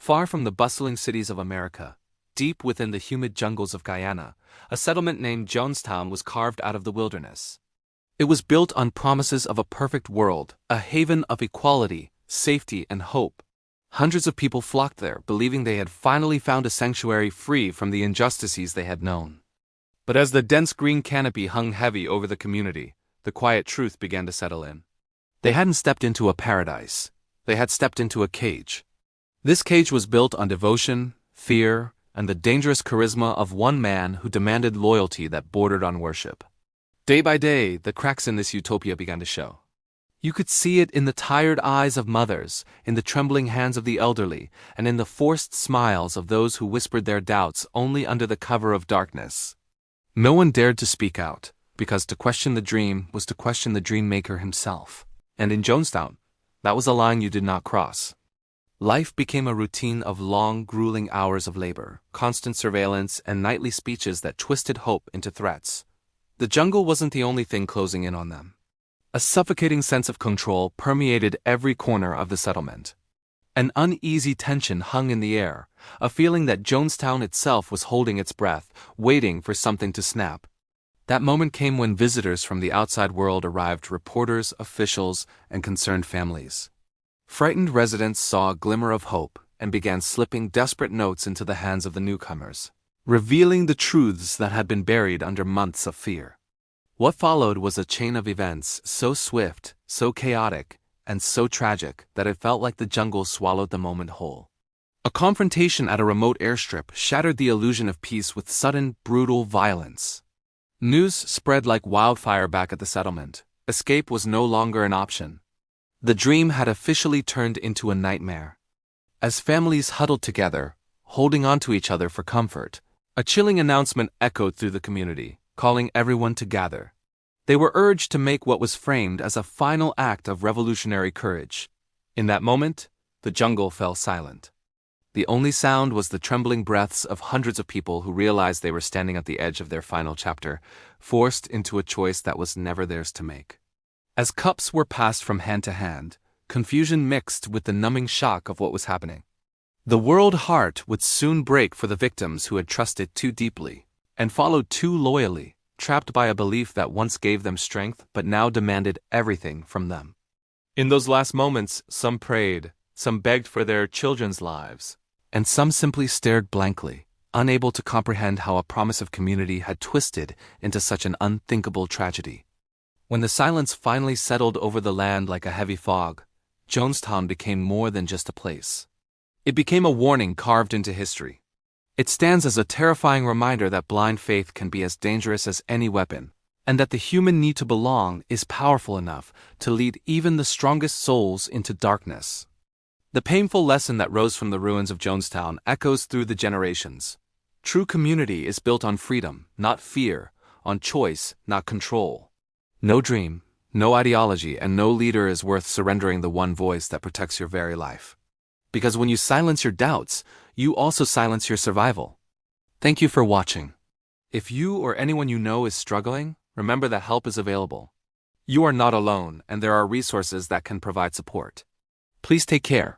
Far from the bustling cities of America, deep within the humid jungles of Guyana, a settlement named Jonestown was carved out of the wilderness. It was built on promises of a perfect world, a haven of equality, safety, and hope. Hundreds of people flocked there, believing they had finally found a sanctuary free from the injustices they had known. But as the dense green canopy hung heavy over the community, the quiet truth began to settle in. They hadn't stepped into a paradise. They had stepped into a cage. This cage was built on devotion, fear, and the dangerous charisma of one man who demanded loyalty that bordered on worship. Day by day, the cracks in this utopia began to show. You could see it in the tired eyes of mothers, in the trembling hands of the elderly, and in the forced smiles of those who whispered their doubts only under the cover of darkness. No one dared to speak out, because to question the dream was to question the dream maker himself. And in Jonestown, that was a line you did not cross. Life became a routine of long, grueling hours of labor, constant surveillance, and nightly speeches that twisted hope into threats. The jungle wasn't the only thing closing in on them. A suffocating sense of control permeated every corner of the settlement. An uneasy tension hung in the air, a feeling that Jonestown itself was holding its breath, waiting for something to snap. That moment came when visitors from the outside world arrived: reporters, officials, and concerned families. Frightened residents saw a glimmer of hope and began slipping desperate notes into the hands of the newcomers, revealing the truths that had been buried under months of fear. What followed was a chain of events so swift, so chaotic, and so tragic that it felt like the jungle swallowed the moment whole. A confrontation at a remote airstrip shattered the illusion of peace with sudden, brutal violence. News spread like wildfire back at the settlement. Escape was no longer an option. The dream had officially turned into a nightmare. As families huddled together, holding on to each other for comfort, a chilling announcement echoed through the community, calling everyone to gather. They were urged to make what was framed as a final act of revolutionary courage. In that moment, the jungle fell silent. The only sound was the trembling breaths of hundreds of people who realized they were standing at the edge of their final chapter, forced into a choice that was never theirs to make. As cups were passed from hand to hand, confusion mixed with the numbing shock of what was happening. The world heart would soon break for the victims who had trusted too deeply and followed too loyally, trapped by a belief that once gave them strength but now demanded everything from them. In those last moments, some prayed, some begged for their children's lives, and some simply stared blankly, unable to comprehend how a promise of community had twisted into such an unthinkable tragedy. When the silence finally settled over the land like a heavy fog, Jonestown became more than just a place. It became a warning carved into history. It stands as a terrifying reminder that blind faith can be as dangerous as any weapon, and that the human need to belong is powerful enough to lead even the strongest souls into darkness. The painful lesson that rose from the ruins of Jonestown echoes through the generations. True community is built on freedom, not fear, on choice, not control. No dream, no ideology, and no leader is worth surrendering the one voice that protects your very life. Because when you silence your doubts, you also silence your survival. Thank you for watching. If you or anyone you know is struggling, remember that help is available. You are not alone, and there are resources that can provide support. Please take care.